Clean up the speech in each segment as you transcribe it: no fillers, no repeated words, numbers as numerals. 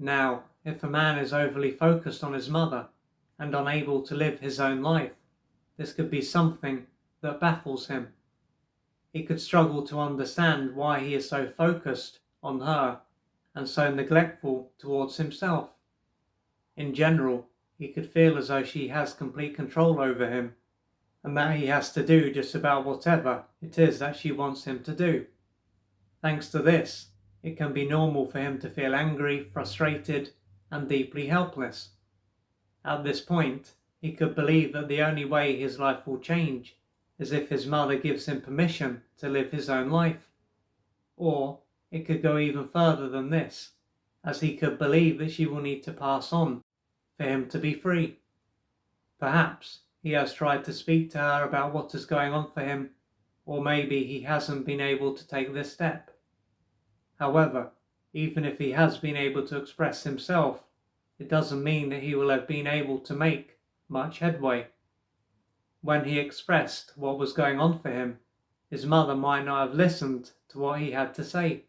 Now, if a man is overly focused on his mother and unable to live his own life, this could be something that baffles him. He could struggle to understand why he is so focused on her and so neglectful towards himself. In general, he could feel as though she has complete control over him, and that he has to do just about whatever it is that she wants him to do. Thanks to this, it can be normal for him to feel angry, frustrated, and deeply helpless. At this point, he could believe that the only way his life will change is if his mother gives him permission to live his own life. Or it could go even further than this, as he could believe that she will need to pass on for him to be free. Perhaps he has tried to speak to her about what is going on for him, or maybe he hasn't been able to take this step. However, even if he has been able to express himself, it doesn't mean that he will have been able to make much headway. When he expressed what was going on for him, his mother might not have listened to what he had to say.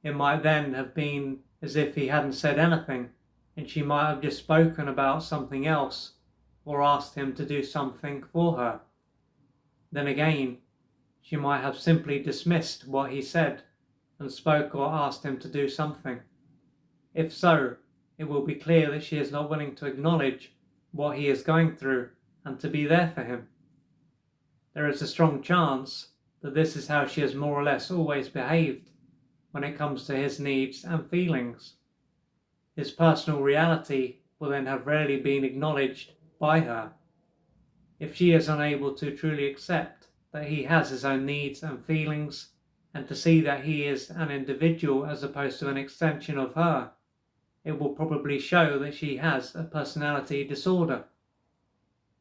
It might then have been as if he hadn't said anything, and she might have just spoken about something else or asked him to do something for her. Then again, she might have simply dismissed what he said and spoke or asked him to do something. If so, it will be clear that she is not willing to acknowledge what he is going through and to be there for him. There is a strong chance that this is how she has more or less always behaved when it comes to his needs and feelings. His personal reality will then have rarely been acknowledged by her. If she is unable to truly accept that he has his own needs and feelings, and to see that he is an individual as opposed to an extension of her, it will probably show that she has a personality disorder.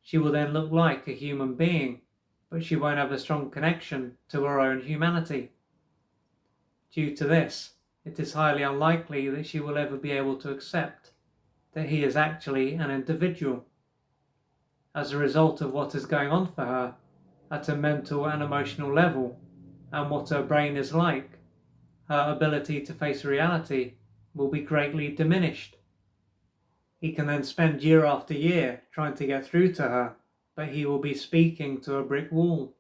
She will then look like a human being, but she won't have a strong connection to her own humanity. Due to this, it is highly unlikely that she will ever be able to accept that he is actually an individual. As a result of what is going on for her at a mental and emotional level, and what her brain is like, her ability to face reality will be greatly diminished. He can then spend year after year trying to get through to her, but he will be speaking to a brick wall.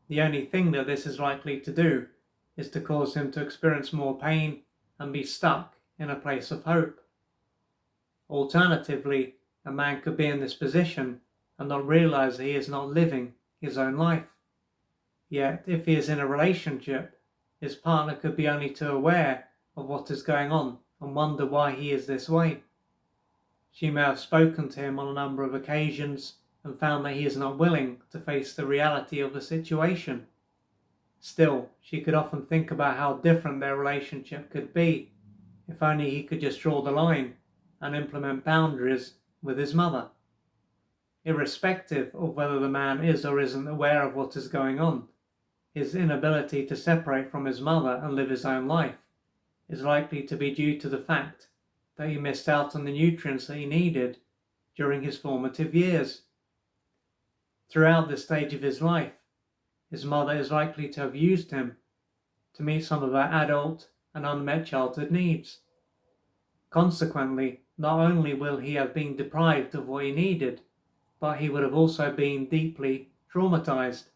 The only thing that this is likely to do is to cause him to experience more pain and be stuck in a place of hope. Alternatively, a man could be in this position and not realize that he is not living his own life. Yet, if he is in a relationship, his partner could be only too aware of what is going on and wonder why he is this way. She may have spoken to him on a number of occasions and found that he is not willing to face the reality of the situation. Still, she could often think about how different their relationship could be if only he could just draw the line and implement boundaries with his mother. Irrespective of whether the man is or isn't aware of what is going on, his inability to separate from his mother and live his own life is likely to be due to the fact that he missed out on the nutrients that he needed during his formative years. Throughout this stage of his life, his mother is likely to have used him to meet some of her adult and unmet childhood needs. Consequently, not only will he have been deprived of what he needed, but he would have also been deeply traumatized.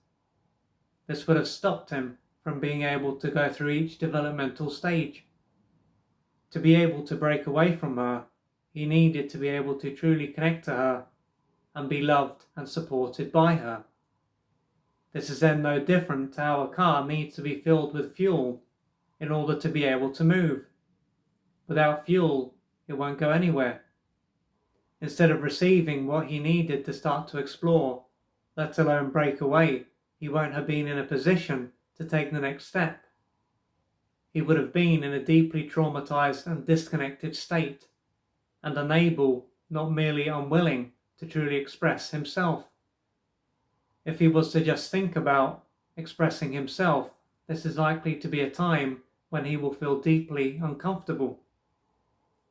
This would have stopped him from being able to go through each developmental stage. To be able to break away from her, he needed to be able to truly connect to her and be loved and supported by her. This is then no different to how a car needs to be filled with fuel in order to be able to move. Without fuel, it won't go anywhere. Instead of receiving what he needed to start to explore, let alone break away, he won't have been in a position to take the next step. He would have been in a deeply traumatized and disconnected state, and unable, not merely unwilling, to truly express himself. If he was to just think about expressing himself, this is likely to be a time when he will feel deeply uncomfortable.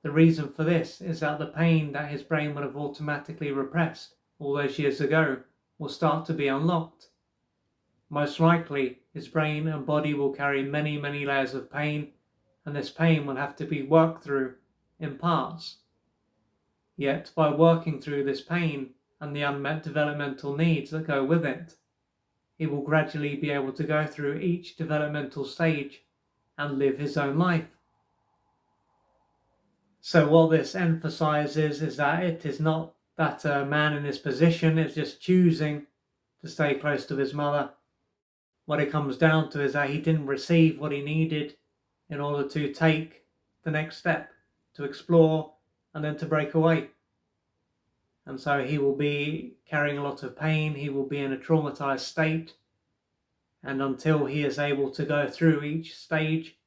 The reason for this is that the pain that his brain would have automatically repressed all those years ago will start to be unlocked. Most likely, his brain and body will carry many layers of pain and this pain will have to be worked through in parts. Yet by working through this pain and the unmet developmental needs that go with it, he will gradually be able to go through each developmental stage and live his own life. So what this emphasizes is that it is not that a man in his position is just choosing to stay close to his mother. What it comes down to is that he didn't receive what he needed in order to take the next step, to explore and then to break away. And so he will be carrying a lot of pain, he will be in a traumatized state, and until he is able to go through each stage,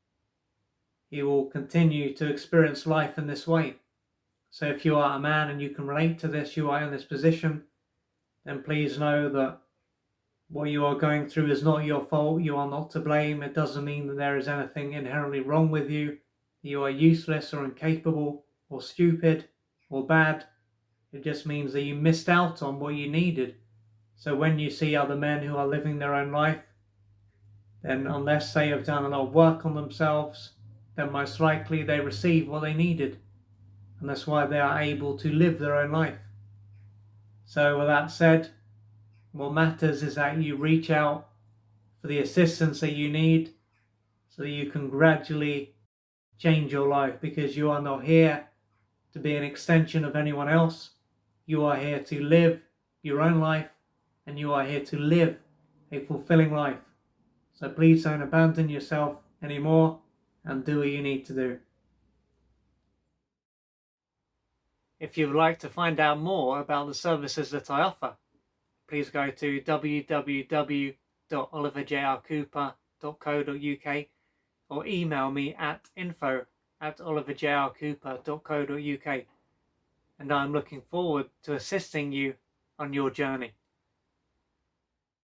he will continue to experience life in this way. So if you are a man and you can relate to this, you are in this position, then please know that what you are going through is not your fault, you are not to blame. It doesn't mean that there is anything inherently wrong with you, you are useless or incapable or stupid or bad. It just means that you missed out on what you needed. So when you see other men who are living their own life, then unless they have done a lot of work on themselves, then most likely they receive what they needed. And that's why they are able to live their own life. So with that said, what matters is that you reach out for the assistance that you need so that you can gradually change your life, because you are not here to be an extension of anyone else. You are here to live your own life, and you are here to live a fulfilling life. So please don't abandon yourself anymore and do what you need to do. If you would like to find out more about the services that I offer, please go to www.oliverjrcooper.co.uk or email me at info@oliverjrcooper.co.uk, and I'm looking forward to assisting you on your journey.